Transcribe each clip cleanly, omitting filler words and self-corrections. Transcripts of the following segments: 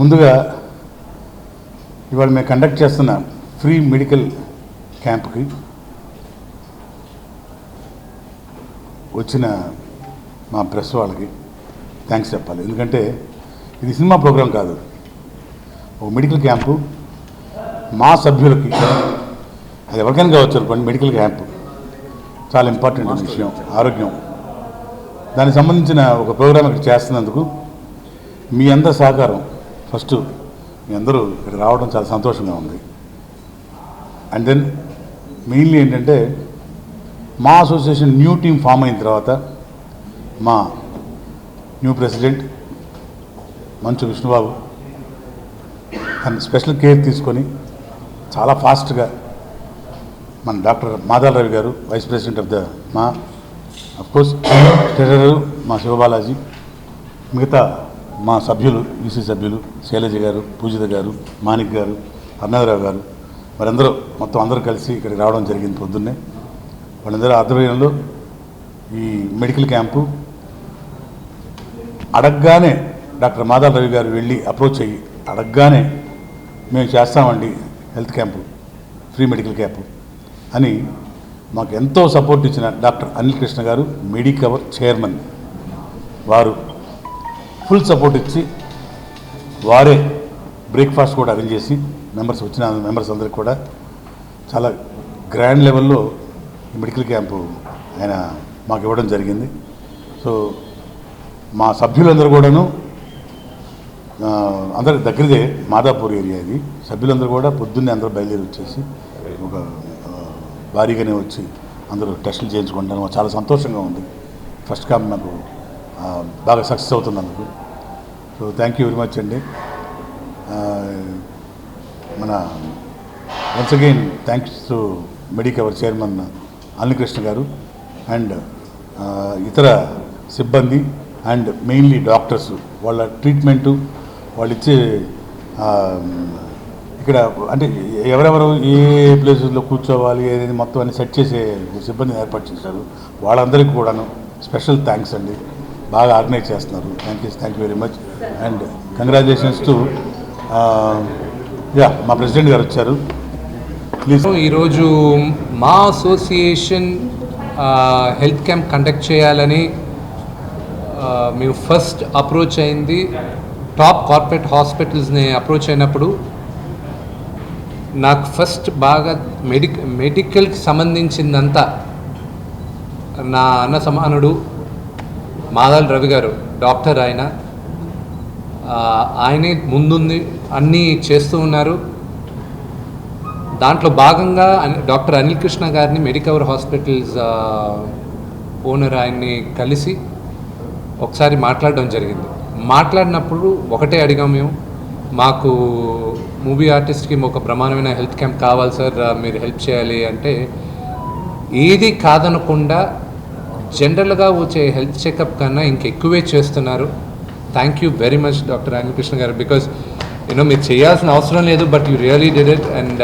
ముందుగా ఇవాళ మేము కండక్ట్ చేస్తున్న ఫ్రీ మెడికల్ క్యాంప్కి వచ్చిన మా ప్రెస్ వాళ్ళకి థ్యాంక్స్ చెప్పాలి. ఎందుకంటే ఇది సినిమా ప్రోగ్రాం కాదు, ఒక మెడికల్ క్యాంపు. మా సభ్యులకి అది ఎవరికైనా కావచ్చు అనుకోండి, మెడికల్ క్యాంపు చాలా ఇంపార్టెంట్ విషయం, ఆరోగ్యం. దానికి సంబంధించిన ఒక ప్రోగ్రాం ఇక్కడ చేస్తున్నందుకు మీ అందరి సహకారం, ఫస్ట్ మీ అందరూ ఇక్కడ రావడం చాలా సంతోషంగా ఉంది. అండ్ దెన్ మెయిన్లీ ఏంటంటే మా అసోసియేషన్ న్యూ టీమ్ ఫామ్ అయిన తర్వాత మా న్యూ ప్రెసిడెంట్ మంచు విష్ణుబాబు తన స్పెషల్ కేర్ తీసుకొని చాలా ఫాస్ట్గా మన డాక్టర్ మాదాల రవి గారు vice president of the of course treasurer మా శివబాలాజీ, మిగతా మా సభ్యులు ఈసీ సభ్యులు శైలజ గారు, పూజిత గారు, మాణిక్ గారు, అర్ణవరావు గారు, వారందరూ మొత్తం అందరూ కలిసి ఇక్కడికి రావడం జరిగింది పొద్దున్నే. వాళ్ళందరూ ఆధ్వర్యంలో ఈ మెడికల్ క్యాంపు అడగగానే డాక్టర్ మాదాల రవి గారు వెళ్ళి అప్రోచ్ అయ్యి అడగగానే మేము చేస్తామండి health camp, free medical camp అని మాకు ఎంతో సపోర్ట్ ఇచ్చిన డాక్టర్ అనిల్ కృష్ణ గారు, మెడికవర్ చైర్మన్, వారు ఫుల్ సపోర్ట్ ఇచ్చి వారే బ్రేక్ఫాస్ట్ కూడా అరేంజ్ చేసి వచ్చిన మెంబర్స్ అందరికి కూడా చాలా గ్రాండ్ లెవెల్లో మెడికల్ క్యాంపు ఆయన మాకు ఇవ్వడం జరిగింది. సో మా సభ్యులందరూ కూడాను, అందరి దగ్గరదే మాదాపూర్ ఏరియా ఇది, సభ్యులందరూ కూడా పొద్దున్నే అందరూ బయలుదేరి వచ్చేసి ఒక భారీగానే వచ్చి అందరూ టెస్టులు చేయించుకుంటాను. చాలా సంతోషంగా ఉంది. ఫస్ట్ క్యాంప్ నాకు బాగా సక్సెస్ అవుతున్నందుకు. So thank you very much అండి. మన once again thanks to Medicover chairman Anil Krishna garu and ఇతర సిబ్బంది అండ్ మెయిన్లీ డాక్టర్స్, వాళ్ళ ట్రీట్మెంటు, వాళ్ళు ఇచ్చే ఇక్కడ అంటే ఎవరెవరు ఏ ప్లేసెస్లో కూర్చోవాలి ఏదైనా మొత్తం అన్ని సెట్ చేసే సిబ్బందిని ఏర్పాటు చేశారు. వాళ్ళందరికీ కూడాను స్పెషల్ థ్యాంక్స్ అండి. బాగా ఆర్గనైజ్ చేస్తున్నారు. Thank you very much and congratulations to మా ప్రెసిడెంట్ గారు వచ్చారు. ప్లీజ్. ఈరోజు మా అసోసియేషన్ హెల్త్ క్యాంప్ కండక్ట్ చేయాలని మేము ఫస్ట్ అప్రోచ్ అయింది టాప్ కార్పొరేట్ హాస్పిటల్స్ని అప్రోచ్ అయినప్పుడు నాకు ఫస్ట్ బాగా మెడికల్కి సంబంధించిందంతా నా అన్న సమానుడు మాదాల రవి గారు, డాక్టర్, ఆయనే ముందుంది అన్నీ చేస్తూ ఉన్నారు. దాంట్లో భాగంగా డాక్టర్ అనిల్ కృష్ణ గారిని మెడికవర్ హాస్పిటల్స్ ఓనర్ ఆయన్ని కలిసి ఒకసారి మాట్లాడడం జరిగింది. మాట్లాడినప్పుడు ఒకటే అడిగాం మేము, మాకు మూవీ ఆర్టిస్ట్కి ఒక ప్రమాణమైన హెల్త్ క్యాంప్ కావాలి సార్, మీరు హెల్ప్ చేయాలి అంటే ఏది కాదనకుండా జనరల్గా వచ్చే హెల్త్ చెకప్ కన్నా ఇంకెక్కువే చేస్తున్నారు. Thank you very much doctor Anil Krishna garu, because మీరు చేయాల్సిన అవసరం లేదు, but you really did it and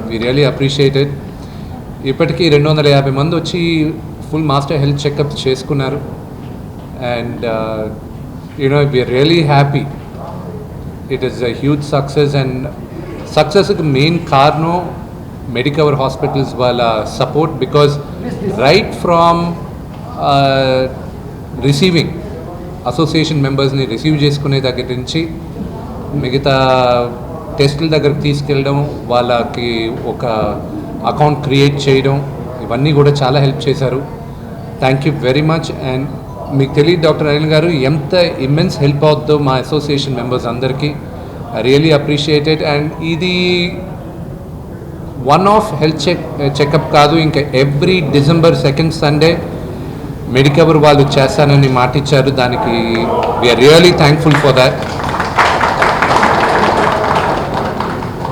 we really appreciate it. ఇప్పటికీ 250 మంది వచ్చి ఫుల్ మాస్టర్ హెల్త్ చెకప్ చేసుకున్నారు and we are really happy. It is a huge success and సక్సెస్కి మెయిన్ కారణం మెడికవర్ హాస్పిటల్స్ వాళ్ళ support, because right from receiving association మెంబర్స్ని receive చేసుకునే దగ్గర నుంచి మిగతా టెస్టుల దగ్గరకు తీసుకెళ్ళడం, వాళ్ళకి ఒక అకౌంట్ క్రియేట్ చేయడం, ఇవన్నీ కూడా చాలా హెల్ప్ చేశారు. Thank you very much. And మీకు తెలియదు డాక్టర్ అనిల్ గారు ఎంత ఇమ్మెన్స్ హెల్ప్ అవుతుందో మా అసోసియేషన్ మెంబర్స్ అందరికీ. I really appreciated. అండ్ ఇది వన్ ఆఫ్ హెల్త్ చెకప్ కాదు, ఇంకా every December 2nd Sunday Medicover వాళ్ళు చేస్తానని మాటిచ్చారు. దానికి we are really thankful for that.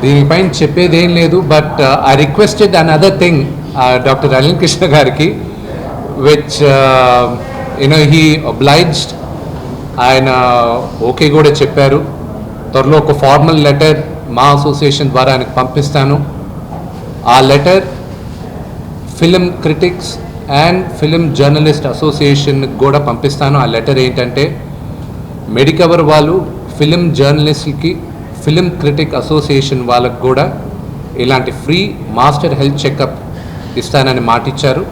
దీనిపైన చెప్పేది ఏం లేదు, but I requested another thing doctor Anil Krishna గారికి, విచ్ హీ ఒబ్లైజ్డ్. ఆయన ఓకే కూడా చెప్పారు. త్వరలో ఒక ఫార్మల్ లెటర్ మా అసోసియేషన్ ద్వారా ఆయనకు పంపిస్తాను. ఆ letter film critics and film journalist association కూడా పంపిస్తాను. ఆ లెటర్ ఏంటంటే మెడికవర్ వాళ్ళు ఫిలిం జర్నలిస్ట్కి, ఫిలిం క్రిటిక్ అసోసియేషన్ వాళ్ళకు కూడా ఇలాంటి ఫ్రీ మాస్టర్ హెల్త్ చెకప్ ఇస్తానని మాటిచ్చారు.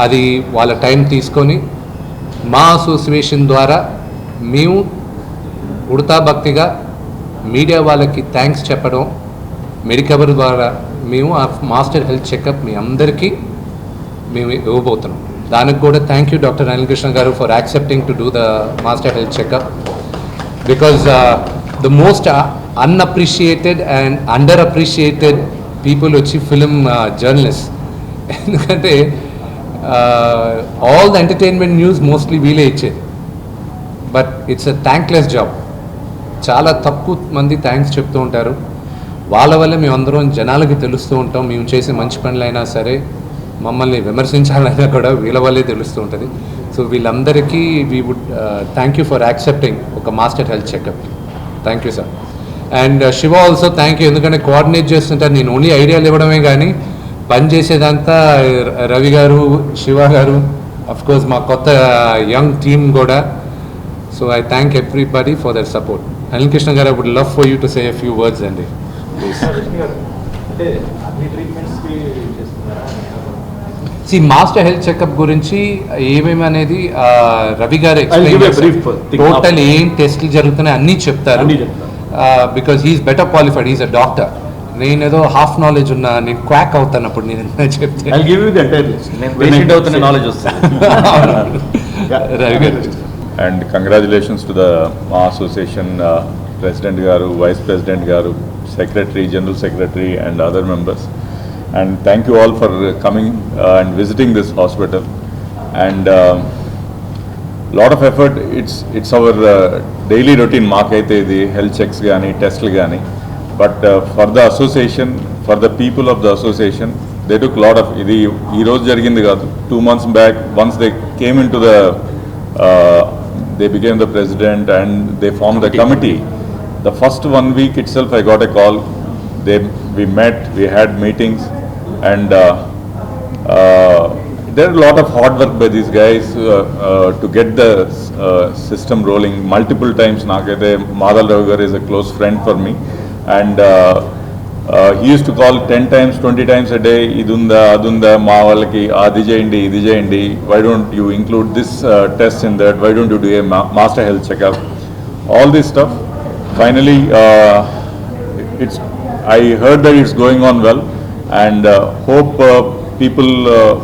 అది వాళ్ళ టైం తీసుకొని మా అసోసియేషన్ ద్వారా మేము ఉడతా భక్తిగా మీడియా వాళ్ళకి థ్యాంక్స్ చెప్పడం, మెడికవర్ ద్వారా మేము ఆ మాస్టర్ హెల్త్ చెకప్ మీ అందరికీ మేము ఇవ్వబోతున్నాం. దానికి కూడా thank you doctor Anil Krishna garu for accepting to do the master health checkup, because the most unappreciated and under appreciated people వచ్చి ఫిలిం జర్నలిస్ట్. ఎందుకంటే all the entertainment news mostly వీలే ఇచ్చేది, but it's a thankless job. చాలా తక్కువ మంది thanks చెప్తూ ఉంటారు. వాళ్ళ వల్ల మేమందరం జనాలకి తెలుస్తూ ఉంటాం. మేము చేసే మంచి పనులైనా సరే, మమ్మల్ని విమర్శించాలైనా కూడా వీళ్ళ వల్లే తెలుస్తూ ఉంటుంది. సో వీళ్ళందరికీ we would thank you for accepting ఒక master health checkup. Thank you sir. And Shiva also thank you, ఎందుకంటే కోఆర్డినేట్ చేస్తుంటారు. నేను ఓన్లీ ఐడియాలు ఇవ్వడమే కానీ పని చేసేదంతా రవి గారు, శివ గారు, అఫ్కోర్స్ మా కొత్త యంగ్ టీమ్ కూడా. So I thank everybody for their support. Anil Krishna garu, I would love for you to say a few words అండి. సి మాస్టర్ హెల్త్ చెకప్ గురించి ఏమేమి అనేది రవి గారు టోటల్ ఏం టెస్ట్లు జరుగుతున్నాయి అన్నీ చెప్తారు. Because he's better qualified, he's a doctor. నేను ఏదో హాఫ్ నాలెడ్జ్ ఉన్నా, నేను క్వాక్ అవుతాను అప్పుడు నేను చెప్తే రవి గారు. And congratulations to the Ma Association President Garu, Vice President Garu, Secretary, General Secretary and other members. And thank you all for coming and visiting this hospital. And lot of effort, it's our daily routine maakaithe idi health checks gaani tests gaani. But for the association, for the people of the association, they took lot of idi ee roju jarigindi kaadu. 2 months back, once they came into the they became the president and they formed the committee. The first 1 week itself I got a call. We met, we had meetings, and there are a lot of hard work by these guys to get the system rolling. Multiple times Nagaide Madal Ravi is a close friend for me, and he used to call 10 times, 20 times a day, idunda adunda ma valaki adi cheyandi idi cheyandi, why don't you include this test in that, why don't you do a master health checkup, all this stuff. Finally I heard that it's going on well, and hope people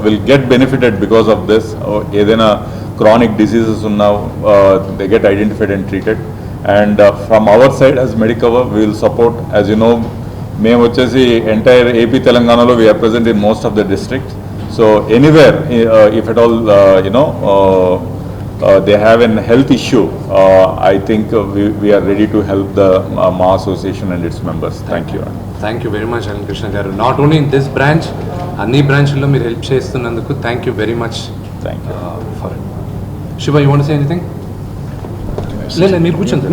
will get benefited because of this. Edaina chronic diseases now they get identified and treated, and from our side as Medicover we will support. As you know, మేము వచ్చేసి entire AP తెలంగాణలో we are present in most of the districts. So anywhere if at all they have an health issue, I think we are ready to help the మా association and its members. Thank you. Thank you very much Anil Krishna garu. Not only in this branch, అన్ని బ్రాంచ్ల్లో మీరు help చేస్తున్నందుకు thank you very much. Thank you for it. Shiva, you want to say anything? లేదు, మీరు కూర్చోండి.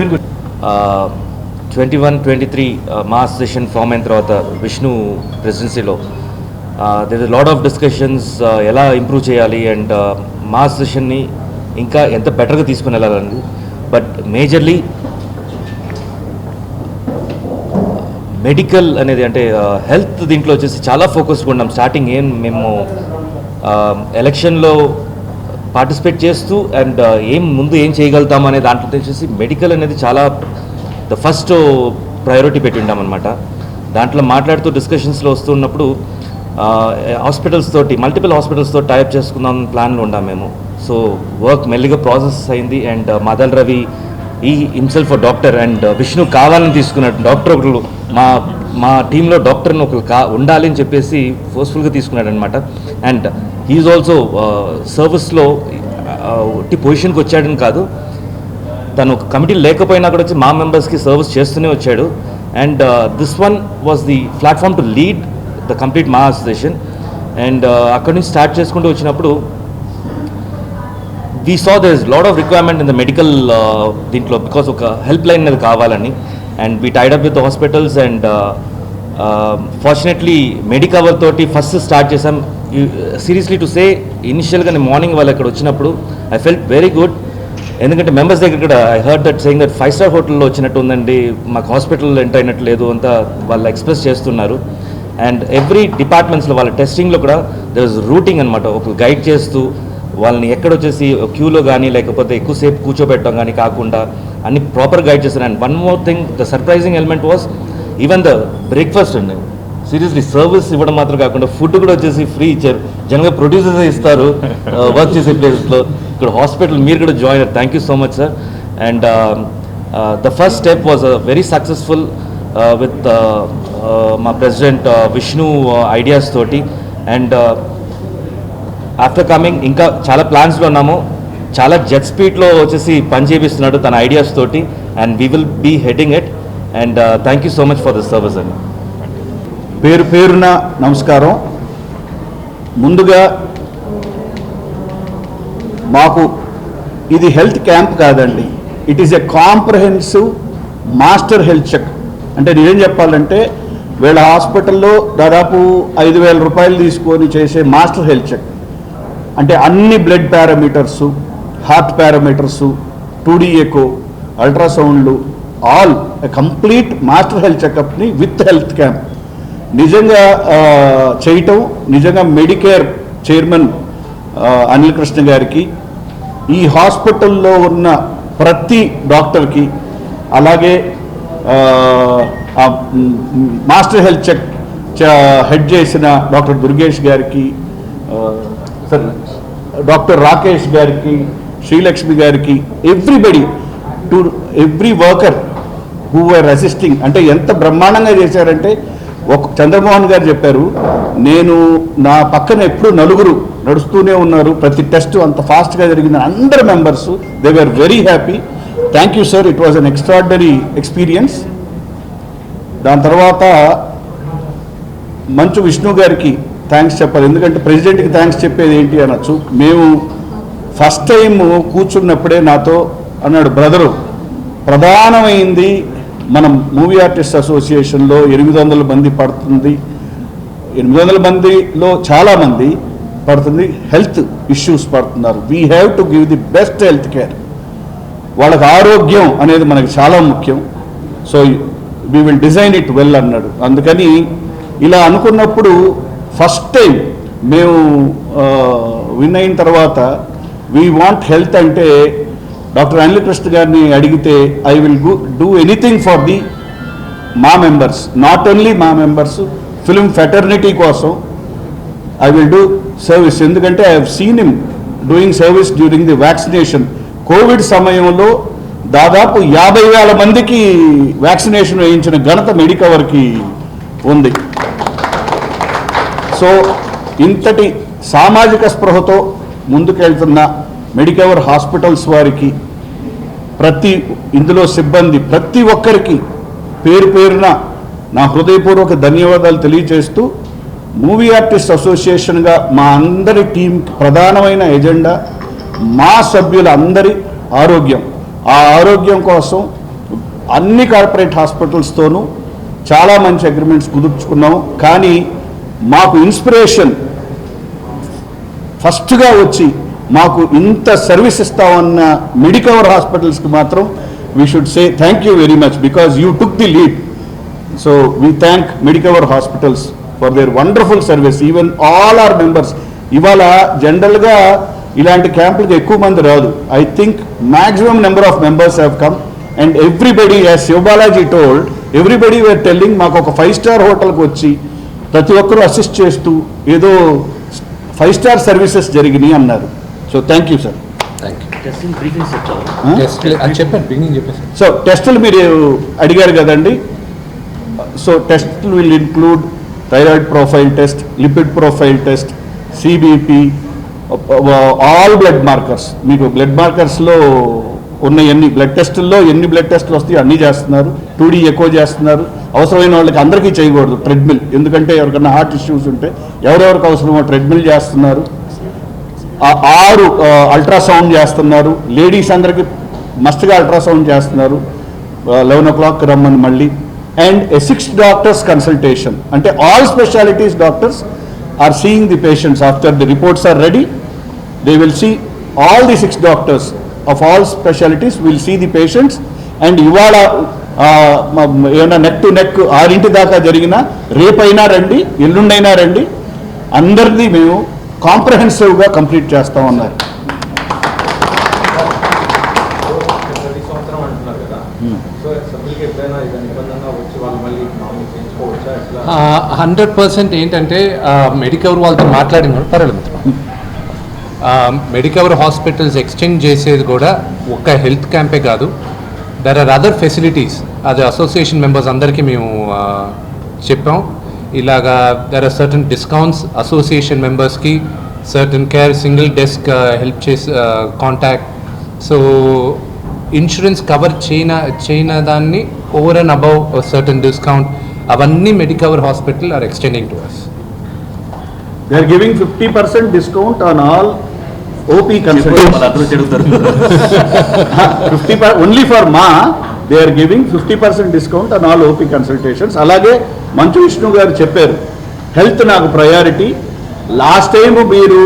21-23 మా association form అయిన తర్వాత విష్ణు ప్రెసిడెన్సీలో there is lot of discussions ఎలా ఇంప్రూవ్ చేయాలి అండ్ మా అసోసియేషన్ని ఇంకా ఎంత బెటర్గా తీసుకుని వెళ్ళాలని. బట్ మేజర్లీ మెడికల్ అనేది అంటే హెల్త్ దీంట్లో వచ్చేసి చాలా ఫోకస్గా ఉన్నాం. స్టార్టింగ్ మేము ఎలక్షన్లో పార్టిసిపేట్ చేస్తూ అండ్ ముందు ఏం చేయగలుగుతాం అనే దాంట్లో వచ్చేసి మెడికల్ అనేది చాలా ద ఫస్ట్ ప్రయారిటీ పెట్టి ఉన్నామన్నమాట. దాంట్లో మాట్లాడుతూ డిస్కషన్స్లో వస్తున్నప్పుడు హాస్పిటల్స్ తోటి మల్టిపుల్ హాస్పిటల్స్తో టైప్ చేసుకుందాం ప్లాన్లో ఉన్నాం మేము. సో వర్క్ మెల్లిగా ప్రాసెస్ అయింది. అండ్ మదల్ రవి ఈ హిమ్సెల్ఫ్ డాక్టర్ అండ్ విష్ణు కావాలని తీసుకున్నాడు డాక్టర్. ఒకరు మా టీంలో డాక్టర్ని ఒకరు ఉండాలి అని చెప్పేసి ఫోర్స్ఫుల్గా తీసుకున్నాడు అనమాట. అండ్ హీఈస్ ఆల్సో సర్వీస్లో పొజిషన్కి వచ్చాడని కాదు, తను ఒక కమిటీ లేకపోయినా కూడా వచ్చి మా మెంబర్స్కి సర్వీస్ చేస్తూనే వచ్చాడు. And this one was the platform to lead the complete MAA association. And అక్కడి నుంచి స్టార్ట్ చేసుకుంటూ వచ్చినప్పుడు we saw there is lot of requirement in the medical దీంట్లో, బికాస్ ఒక హెల్ప్ లైన్ అనేది కావాలని. And we tied up with hospitals and fortunately Medicover తోటి first start చేసాం. సీరియస్లీ టు సే, ఇనిషియల్గా నేను మార్నింగ్ వాళ్ళు అక్కడ వచ్చినప్పుడు ఐ ఫెల్ట్ వెరీ గుడ్. ఎందుకంటే మెంబర్స్ దగ్గర కూడా I heard that saying that 5-star హోటల్లో వచ్చినట్టు ఉందండి, మాకు హాస్పిటల్ ఎంటర్ అయినట్టు లేదు అంతా వాళ్ళు ఎక్స్ప్రెస్ చేస్తున్నారు. అండ్ ఎవ్రీ డిపార్ట్మెంట్స్లో వాళ్ళ టెస్టింగ్లో కూడా దర్ ఇస్ రూటింగ్ అనమాట, ఒక గైడ్ చేస్తూ వాళ్ళని ఎక్కడొచ్చేసి క్యూలో కానీ లేకపోతే ఎక్కువసేపు కూర్చోబెట్టడం కానీ కాకుండా అన్ని ప్రాపర్ గైడ్ చేస్తారు. And one more thing, the surprising element was even the breakfast అండి. సీరియస్లీ సర్వీస్ ఇవ్వడం మాత్రం కాకుండా ఫుడ్ కూడా వచ్చేసి ఫ్రీ ఇచ్చారు. జనరల్గా ప్రొడ్యూసర్స్ ఇస్తారు వర్క్ చేసే ప్లేసెస్లో, ఇక్కడ హాస్పిటల్ మీరు కూడా జాయిన్ అయ్యారు. Thank you so much sir. And the first step was very successful with మా ప్రెసిడెంట్ విష్ణు ఐడియాస్ తోటి. అండ్ ఆఫ్టర్ కమింగ్ ఇంకా చాలా ప్లాన్స్లో ఉన్నాము, చాలా జెట్ స్పీడ్లో వచ్చేసి పని చేపిస్తున్నాడు తన ఐడియాస్ తోటి. And we will be heading it. And thank you so much for this service అండి. పేరు పేరున నమస్కారం. ముందుగా మాకు ఇది హెల్త్ క్యాంప్ కాదండి, it is a comprehensive master health check. అంటే నేనేం చెప్పాలంటే వీళ్ళ హాస్పిటల్లో దాదాపు 5,000 రూపాయలు తీసుకొని చేసే మాస్టర్ హెల్త్ చెక్ అంటే అన్ని blood parameters, heart parameters, 2D echo, అల్ట్రాసౌండ్లు, ఆల్ కంప్లీట్ మాస్టర్ హెల్త్ చెకప్ని విత్ హెల్త్ క్యాంప్ నిజంగా చేయటం, నిజంగా మెడికేర్ చైర్మన్ అనిల్ కృష్ణ గారికి, ఈ హాస్పిటల్లో ఉన్న ప్రతి డాక్టర్కి, అలాగే మాస్టర్ హెల్త్ చెక్ హెడ్ చేసిన డాక్టర్ దుర్గేష్ గారికి, డాక్టర్ రాకేష్ గారికి, శ్రీలక్ష్మి గారికి, everybody to every worker who are assisting. అంటే ఎంత బ్రహ్మాండంగా చేశారంటే, ఒక చంద్రమోహన్ గారు చెప్పారు, నేను నా పక్కన ఎప్పుడు నలుగురు నడుస్తూనే ఉన్నారు, ప్రతి టెస్ట్ అంత ఫాస్ట్గా జరిగింది. అందరు members they were very happy. Thank you sir, it was an extraordinary experience. దాని తర్వాత మంచు విష్ణు గారికి థ్యాంక్స్ చెప్పాలి, ఎందుకంటే ప్రెసిడెంట్కి థ్యాంక్స్ చెప్పేది ఏంటి అనొచ్చు. మేము ఫస్ట్ టైం కూర్చున్నప్పుడే నాతో అన్నాడు, బ్రదరు ప్రధానమైంది మనం మూవీ ఆర్టిస్ట్ అసోసియేషన్లో 800 మంది పడుతుంది, 800 మందిలో చాలామంది పడుతుంది హెల్త్ ఇష్యూస్ పడుతున్నారు. We have to give the best health care. వాళ్ళకి ఆరోగ్యం అనేది మనకి చాలా ముఖ్యం. So we will design it well అన్నాడు. అందుకని ఇలా అనుకున్నప్పుడు ఫస్ట్ టైం మేము విన్ అయిన తర్వాత వీ వాంట్ హెల్త్ అంటే డాక్టర్ అనిల్ కృష్ణ గారిని అడిగితే I will do anything for the మా మెంబర్స్, నాట్ ఓన్లీ మా మెంబర్స్, ఫిల్మ్ ఫెటర్నిటీ కోసం ఐ విల్ డూ సర్వీస్. ఎందుకంటే I have seen him doing service during the vaccination. Covid సమయంలో దాదాపు 50,000 మందికి వ్యాక్సినేషన్ వేయించిన ఘనత మెడికవర్కి ఉంది. సో ఇంతటి సామాజిక స్పృహతో ముందుకెళ్తున్న మెడికవర్ హాస్పిటల్స్ వారికి, ఇందులో సిబ్బంది ప్రతి ఒక్కరికి పేరు పేరున నా హృదయపూర్వక ధన్యవాదాలు తెలియజేస్తూ, మూవీ ఆర్టిస్ట్ అసోసియేషన్గా మా అందరి టీం ప్రధానమైన ఎజెండా మా సభ్యుల అందరి ఆరోగ్యం. ఆ ఆరోగ్యం కోసం అన్ని కార్పొరేట్ హాస్పిటల్స్తోనూ చాలా మంచి అగ్రిమెంట్స్ కుదుర్చుకున్నాము. కానీ మాకు ఇన్స్పిరేషన్ ఫస్ట్గా వచ్చి మాకు ఇంత సర్వీస్ ఇస్తామన్న మెడికవర్ హాస్పిటల్స్కి మాత్రం we should say thank you very much, because you took the lead. So we thank Medicover hospitals for their wonderful service, even all our members. ఇవాళ జనరల్గా ఇలాంటి క్యాంపులకు ఎక్కువ మంది రాదు. I think maximum number of members have come and everybody, as Sivabalaji told, everybody were telling మాకు ఒక 5-star హోటల్కి వచ్చి ప్రతి ఒక్కరూ అసిస్ట్ చేస్తూ ఏదో 5-star సర్వీసెస్ జరిగినాయి అన్నారు. So thank you sir. Thank you. చెప్పండి, బిగినింగ్ చెప్పేసి. సో టెస్టులు మీరు అడిగారు కదండి. సో టెస్టులు will include thyroid profile test, lipid profile test, CBP, all blood markers. మీకు బ్లడ్ మార్కర్స్లో ఉన్న ఎన్ని బ్లడ్ టెస్టుల్లో ఎన్ని బ్లడ్ టెస్టులు వస్తాయి అన్నీ చేస్తున్నారు. 2D ఎక్కువ చేస్తున్నారు. అవసరమైన వాళ్ళకి అందరికీ చేయకూడదు ట్రెడ్మిల్, ఎందుకంటే ఎవరికైనా హార్ట్ ఇష్యూస్ ఉంటే ఎవరెవరికి అవసరమో ట్రెడ్మిల్ చేస్తున్నారు. 6 అల్ట్రాసౌండ్ చేస్తున్నారు. లేడీస్ అందరికీ మస్ట్గా అల్ట్రాసౌండ్ చేస్తున్నారు. 11 o'clock రమ్మని మళ్ళీ. అండ్ 6 doctors consultation, అంటే all specialities doctors are seeing the patients. After the reports are ready, they will see all the 6 doctors of all specialities will see the patients. And ఇవాళ ఏమైనా neck to neck 6 దాకా జరిగినా రేపైనా రండి, ఎల్లుండైనా రండి, అందరిది మేము కాంప్రహెన్సివ్గా కంప్లీట్ చేస్తాం అన్నారు. ప్రతి సంవత్సరం అంటున్నారు కదా, సో సభ్యులకి ఎప్పుడైనా ఇది నిబంధనగా వచ్చి వాళ్ళు మళ్ళీ మామూలు చేయించుకోవచ్చా ఎట్లా? 100% ఏంటంటే మెడికవర్ వాళ్ళతో మాట్లాడిన పర్వాలేదు. మెడికవర్ హాస్పిటల్స్ ఎక్స్టెండ్ చేసేది కూడా ఒక హెల్త్ క్యాంపే కాదు, దర్ ఆర్ అదర్ ఫెసిలిటీస్. అది అసోసియేషన్ మెంబర్స్ అందరికీ మేము చెప్పాం. ఇలాగా there are certain discounts association మెంబర్స్కి, certain care, single desk help చేసి కాంటాక్ట్. సో ఇన్సూరెన్స్ కవర్ చేయన దాన్ని over and above certain discount, అవన్నీ Medicover hospital are extending to us. They are giving 50% discount on all OP consultations. 50 only for Ma, they are giving 50% discount on all OP consultations. అలాగే మంచు విష్ణు గారు చెప్పారు, health నాకు priority. Last time మీరు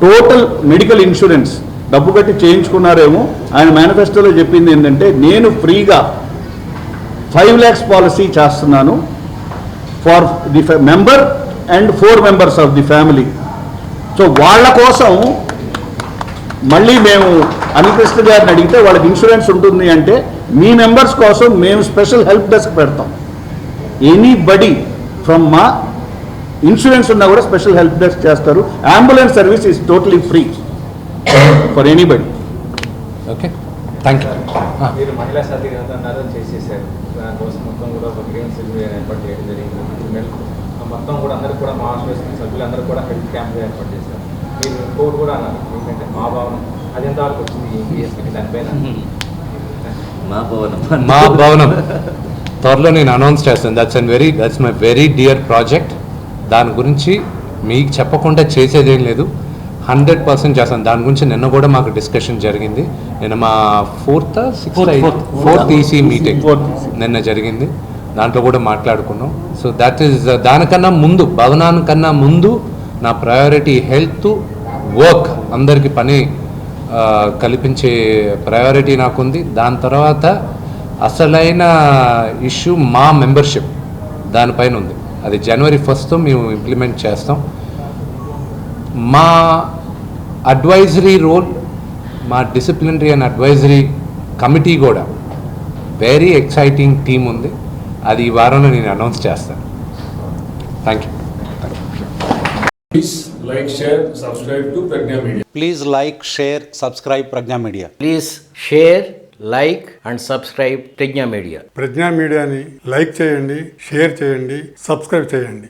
total medical insurance డబ్బు కట్టి చేయించుకున్నారేమో. ఆయన మేనిఫెస్టోలో చెప్పింది ఏంటంటే, నేను ఫ్రీగా 5 lakhs పాలసీ చేస్తున్నాను for the member and 4 members of the family. So వాళ్ళ కోసం మళ్ళీ మేము అనిల్ కృష్ణ గారిని అడిగితే వాళ్ళకి ఇన్సూరెన్స్ ఉంటుంది అంటే, మీ మెంబర్స్ కోసం మేము స్పెషల్ హెల్ప్ డెస్క్ పెడతాం. ఎనీబడి ఫ్రమ్ మా ఇన్సూరెన్స్ ఉన్నా కూడా స్పెషల్ హెల్ప్ డెస్క్ చేస్తారు. Ambulance service is totally free for anybody. Okay, thank you. మీరు మహిళా సాధికారత చేసేసారు, దానికోసం మొత్తం కూడా ఒక గ్రీవెన్స్ ఏర్పాటు చేయడం జరిగింది. మొత్తం కూడా అందరికి కూడా మా అసోసియేషన్ సభ్యులందరూ కూడా హెల్త్ క్యాంప్ ఏర్పాటు చేశారు. మీరు ఇంకోటి కూడా అన్నారు ఏంటంటే మా భవనం, అది ఎంతవరకు వచ్చింది ఈఎస్పీకి దానిపైన? మా భవనం త్వరలో నేను అనౌన్స్ చేస్తాను. That's my very dear project. దాని గురించి మీకు చెప్పకుండా చేసేదేం లేదు, 100% చేస్తాను. దాని గురించి నిన్న కూడా మాకు డిస్కషన్ జరిగింది. నిన్న మా ఫోర్త్ ఈసీ మీటింగ్ నిన్న జరిగింది, దాంట్లో కూడా మాట్లాడుకున్నాం. సో దట్ ఈస్ దానికన్నా ముందు, భవనానికన్నా ముందు నా ప్రయారిటీ హెల్త్, వర్క్, అందరికీ పని కల్పించే ప్రయారిటీ నాకుంది. దాని తర్వాత అసలైన ఇష్యూ మా మెంబర్షిప్, దానిపైన ఉంది. అది January 1st మేము ఇంప్లిమెంట్ చేస్తాం. మా అడ్వైజరీ రోల్, మా డిసిప్లినరీ అండ్ అడ్వైజరీ కమిటీ కూడా వెరీ ఎక్సైటింగ్ టీమ్ ఉంది. అది ఈ వారంలో నేను అనౌన్స్ చేస్తాను. Thank you. Please like, share, subscribe to Pragna Media. Please like, share, subscribe Pragna Media. Please share, like and subscribe Pragna Media. Pragna మీడియాని like చేయండి, షేర్ చేయండి, సబ్స్క్రైబ్ చేయండి.